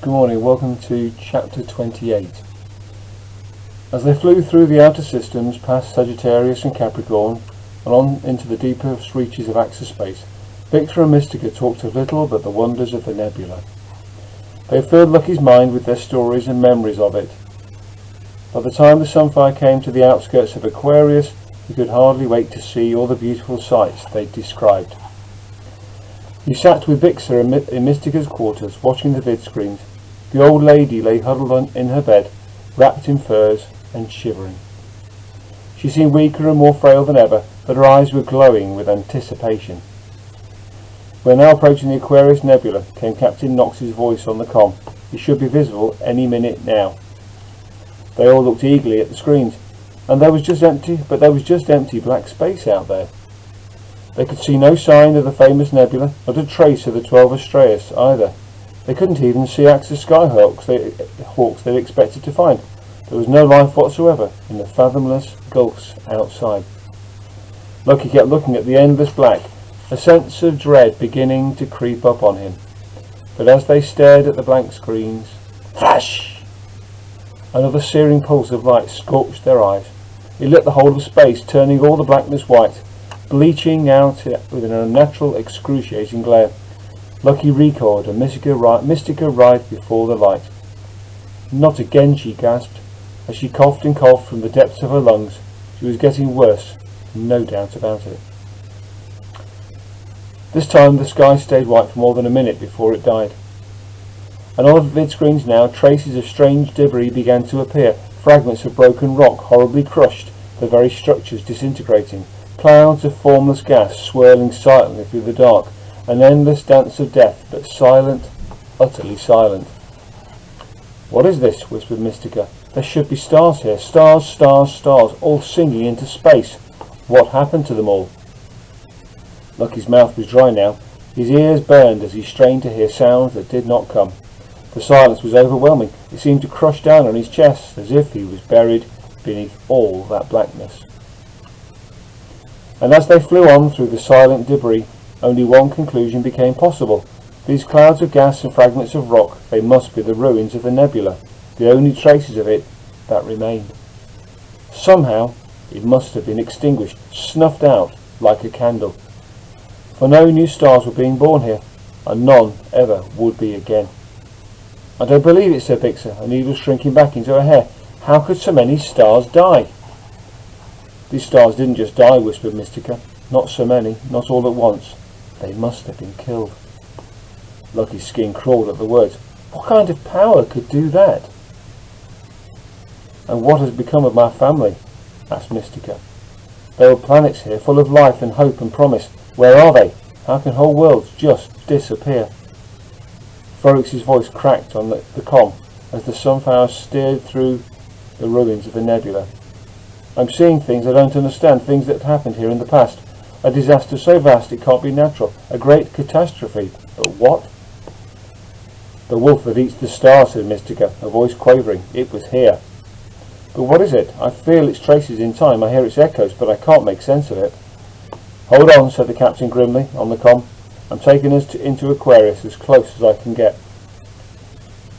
Good morning, welcome to chapter 28. As they flew through the outer systems, past Sagittarius and Capricorn, and on into the deepest reaches of Axispace, Victor and Mystica talked of little but the wonders of the nebula. They filled Lucky's mind with their stories and memories of it. By the time the Sunfire came to the outskirts of Aquarius, he could hardly wait to see all the beautiful sights they'd described. He sat with Vixa in Mystica's quarters, watching the vid screens. The old lady lay huddled in her bed, wrapped in furs and shivering. She seemed weaker and more frail than ever, but her eyes were glowing with anticipation. "We're now approaching the Aquarius Nebula," came Captain Knox's voice on the comm. "It should be visible any minute now." They all looked eagerly at the screens, and there was just empty black space out there. They could see no sign of the famous nebula, not a trace of the 12 Astraeus either. They couldn't even see Axis skyhawks they'd expected to find. There was no life whatsoever in the fathomless gulfs outside. Lucky kept looking at the endless black, a sense of dread beginning to creep up on him. But as they stared at the blank screens, flash! Another searing pulse of light scorched their eyes. It lit the whole of space, turning all the blackness white, bleaching out with an unnatural, excruciating glare. Lucky recoiled, and Mystica writhed before the light. "Not again," she gasped, as she coughed and coughed from the depths of her lungs. She was getting worse, no doubt about it. This time the sky stayed white for more than a minute before it died. On all the vid screens now, traces of strange debris began to appear, fragments of broken rock horribly crushed, the very structures disintegrating, clouds of formless gas swirling silently through the dark, an endless dance of death, but silent, utterly silent. "What is this?" whispered Mystica. "There should be stars here. Stars, stars, stars, all singing into space. What happened to them all?" Lucky's mouth was dry now. His ears burned as he strained to hear sounds that did not come. The silence was overwhelming. It seemed to crush down on his chest, as if he was buried beneath all that blackness. And as they flew on through the silent debris, only one conclusion became possible. These clouds of gas and fragments of rock, they must be the ruins of the nebula, the only traces of it that remained. Somehow it must have been extinguished, snuffed out like a candle. For no new stars were being born here, and none ever would be again. "I don't believe it," said Vixa, a needle shrinking back into her hair. "How could so many stars die?" "These stars didn't just die," whispered Mystica. "Not so many, not all at once. They must have been killed." Lucky's skin crawled at the words. What kind of power could do that? "And what has become of my family?" asked Mystica. "There were planets here, full of life and hope and promise. Where are they? How can whole worlds just disappear?" Ferrix's voice cracked on the comm as the Sunfire steered through the ruins of the nebula. "I'm seeing things I don't understand, things that happened here in the past. A disaster so vast it can't be natural. A great catastrophe. But what?" "The wolf that eats the stars," said Mystica, her voice quavering. "It was here." "But what is it? I feel its traces in time. I hear its echoes, but I can't make sense of it." "Hold on," said the captain grimly on the comm. "I'm taking us into Aquarius, as close as I can get."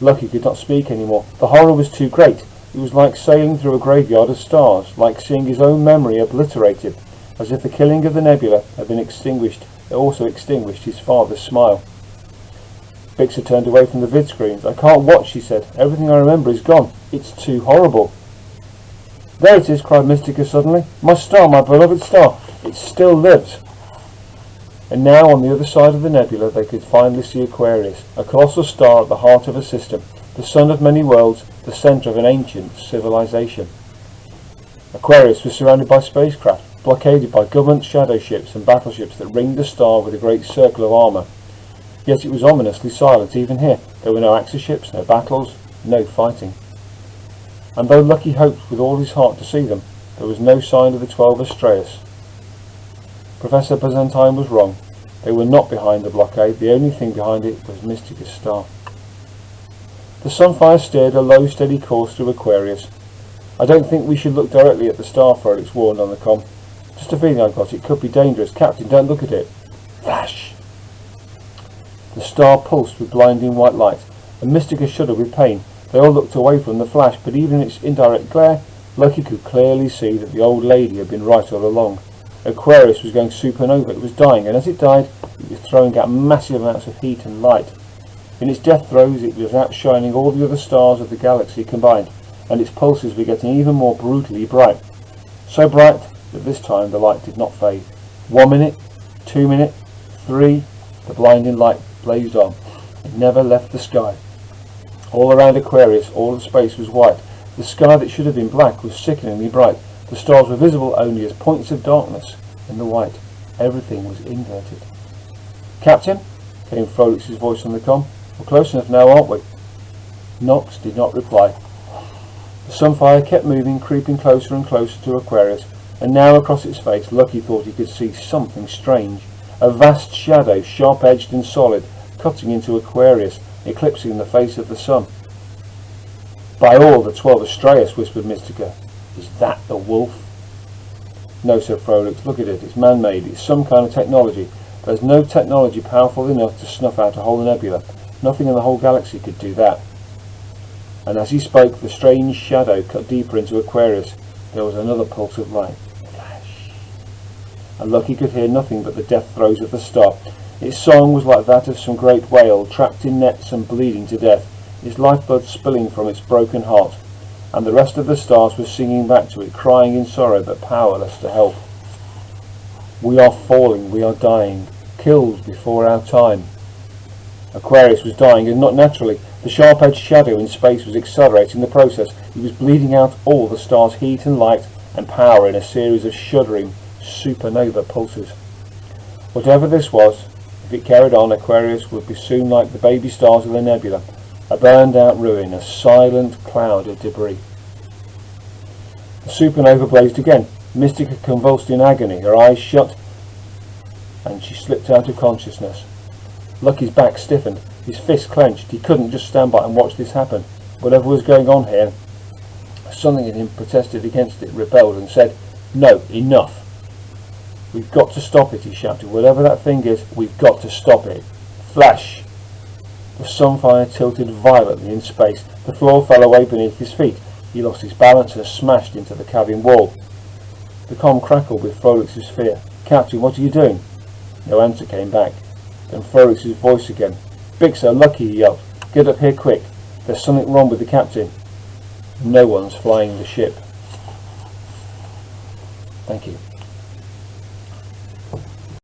Lucky could not speak any more. The horror was too great. It was like sailing through a graveyard of stars, like seeing his own memory obliterated, as if the killing of the nebula had been extinguished. It also extinguished his father's smile. Vixa turned away from the vid screens. "I can't watch," she said. "Everything I remember is gone. It's too horrible." "There it is," cried Mystica suddenly. "My star, my beloved star. It still lives." And now on the other side of the nebula they could finally see Aquarius, a colossal star at the heart of a system, the sun of many worlds, the centre of an ancient civilization. Aquarius was surrounded by spacecraft, blockaded by government shadow ships and battleships that ringed the star with a great circle of armour. Yet it was ominously silent even here. There were no Axis ships, no battles, no fighting. And though Lucky hoped with all his heart to see them, there was no sign of the 12 Astraeus. Professor Byzantine was wrong. They were not behind the blockade. The only thing behind it was Mystica's star. The Sunfire steered a low, steady course through Aquarius. "I don't think we should look directly at the star," Ferrix warned on the comm. "Just a feeling I've got. It could be dangerous. Captain, don't look at it." Flash! The star pulsed with blinding white light. and Mystica shuddered with pain. They all looked away from the flash, but even in its indirect glare, Lucky could clearly see that the old lady had been right all along. Aquarius was going supernova. It was dying, and as it died, it was throwing out massive amounts of heat and light. In its death throes, it was outshining all the other stars of the galaxy combined, and its pulses were getting even more brutally bright. So bright that this time the light did not fade. 1 minute, 2 minutes, 3, the blinding light blazed on. It never left the sky. All around Aquarius, all of space was white. The sky that should have been black was sickeningly bright. The stars were visible only as points of darkness in the white. Everything was inverted. "Captain?" came Frolix's voice on the comm. "We're close enough now, aren't we?" Nox did not reply. The sunfire kept moving, creeping closer and closer to Aquarius, and now across its face Lucky thought he could see something strange. A vast shadow, sharp-edged and solid, cutting into Aquarius, eclipsing the face of the sun. "By all the 12 Astraeus," whispered Mystica. "Is that the wolf?" "No," said Frolix. "Look at it. It's man-made. It's some kind of technology. There's no technology powerful enough to snuff out a whole nebula. Nothing in the whole galaxy could do that." And as he spoke, the strange shadow cut deeper into Aquarius. There was another pulse of light. Flash. And Lucky could hear nothing but the death throes of the star. Its song was like that of some great whale, trapped in nets and bleeding to death, its lifeblood spilling from its broken heart. And the rest of the stars were singing back to it, crying in sorrow but powerless to help. "We are falling, we are dying, killed before our time." Aquarius was dying, and not naturally. The sharp-edged shadow in space was accelerating the process. It was bleeding out all the star's heat and light and power in a series of shuddering supernova pulses. Whatever this was, if it carried on, Aquarius would be soon like the baby stars of the nebula, a burned-out ruin, a silent cloud of debris. The supernova blazed again. Mystica convulsed in agony, her eyes shut, and she slipped out of consciousness. Lucky's back stiffened, his fists clenched. He couldn't just stand by and watch this happen. Whatever was going on here, something in him protested against it, rebelled, and said, "No, enough. We've got to stop it," he shouted. "Whatever that thing is, we've got to stop it." Flash! The sunfire tilted violently in space. The floor fell away beneath his feet. He lost his balance and smashed into the cabin wall. The comm crackled with Frolix's fear. "Captain, what are you doing?" No answer came back. Then Frolix's voice again. "Bixer, Lucky," he yelled. "Get up here quick. There's something wrong with the captain. No one's flying the ship." Thank you.